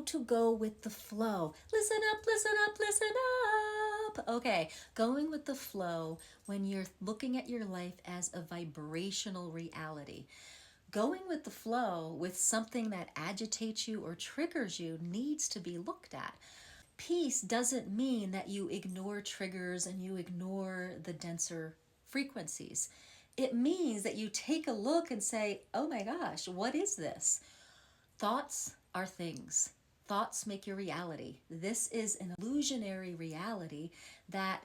to go with the flow. Listen up, listen up, listen up. Okay, going with the flow when you're looking at your life as a vibrational reality. Going with the flow with something that agitates you or triggers you needs to be looked at. Peace doesn't mean that you ignore triggers and you ignore the denser frequencies. It means that you take a look and say, oh my gosh, what is this? Thoughts are things. Thoughts make your reality. This is an illusionary reality that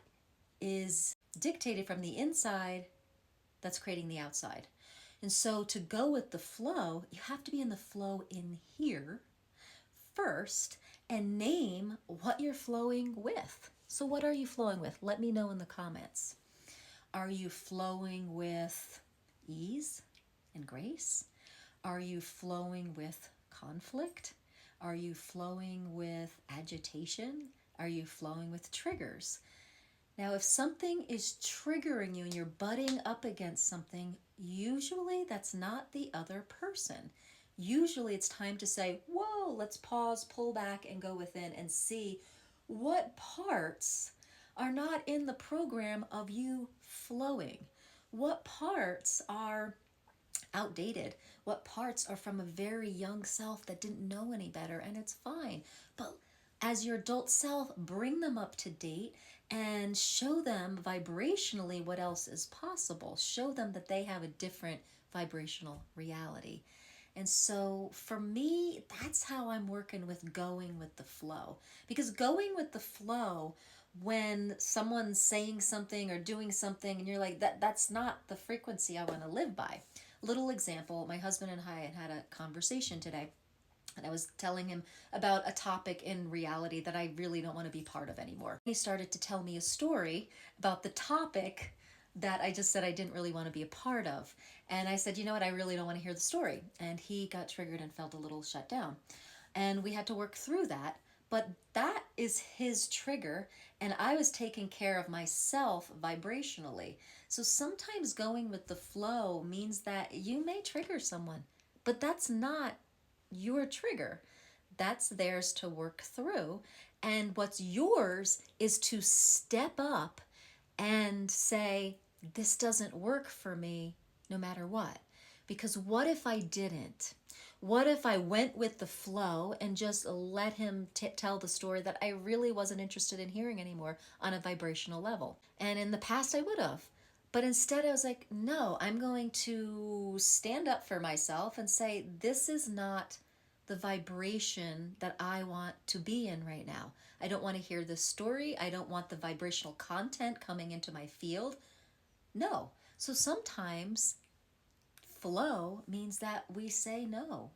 is dictated from the inside that's creating the outside. And so to go with the flow, you have to be in the flow in here first and name what you're flowing with. So what are you flowing with? Let me know in the comments. Are you flowing with ease and grace? Are you flowing with conflict? Are you flowing with agitation? Are you flowing with triggers? Now, if something is triggering you and you're butting up against something, usually that's not the other person. Usually it's time to say, whoa, let's pause, pull back, and go within and see what parts are not in the program of you flowing. What parts are outdated? What parts are from a very young self that didn't know any better, and it's fine. But as your adult self, bring them up to date and show them vibrationally what else is possible. Show them that they have a different vibrational reality. And so for me, that's how I'm working with going with the flow. Because going with the flow, when someone's saying something or doing something and you're like, that's not the frequency I want to live by. Little example, my husband and I had a conversation today. And I was telling him about a topic in reality that I really don't want to be part of anymore. He started to tell me a story about the topic that I just said I didn't really want to be a part of. And I said, you know what, I really don't want to hear the story. And he got triggered and felt a little shut down. And we had to work through that. But that is his trigger, and I was taking care of myself vibrationally. So sometimes going with the flow means that you may trigger someone, but that's not your trigger. That's theirs to work through. And what's yours is to step up and say, this doesn't work for me no matter what. Because what if I didn't? What if I went with the flow and just let him tell the story that I really wasn't interested in hearing anymore on a vibrational level? And in the past I would have. But instead I was like, no, I'm going to stand up for myself and say, this is not the vibration that I want to be in right now. I don't want to hear this story. I don't want the vibrational content coming into my field. No. So sometimes flow means that we say no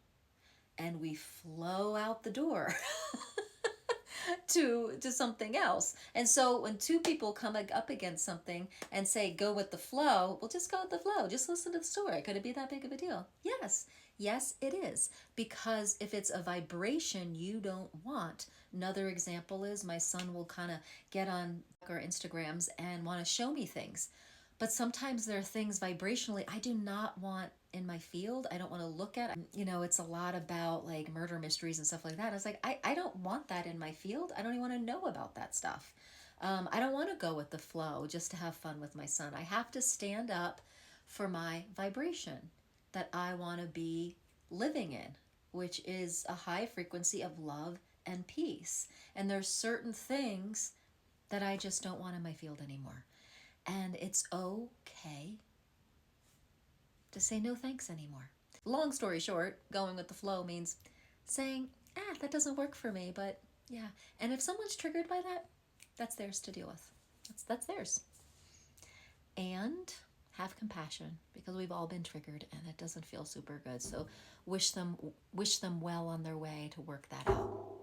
and we flow out the door to something else. And so when two people come up against something and say, go with the flow, well, just go with the flow. Just listen to the story. Could it be that big of a deal? Yes. Yes, it is. Because if it's a vibration you don't want, another example is my son will kind of get on our Instagrams and want to show me things. But sometimes there are things vibrationally I do not want in my field. I don't want to look at. You know, it's a lot about like murder mysteries and stuff like that. I was like, I don't want that in my field. I don't even want to know about that stuff. I don't want to go with the flow just to have fun with my son. I have to stand up for my vibration that I want to be living in, which is a high frequency of love and peace. And there's certain things that I just don't want in my field anymore. And it's okay to say no thanks anymore. Long story short, going with the flow means saying, that doesn't work for me, but yeah. And if someone's triggered by that, that's theirs to deal with. That's theirs. And have compassion, because we've all been triggered and it doesn't feel super good. So wish them well on their way to work that out.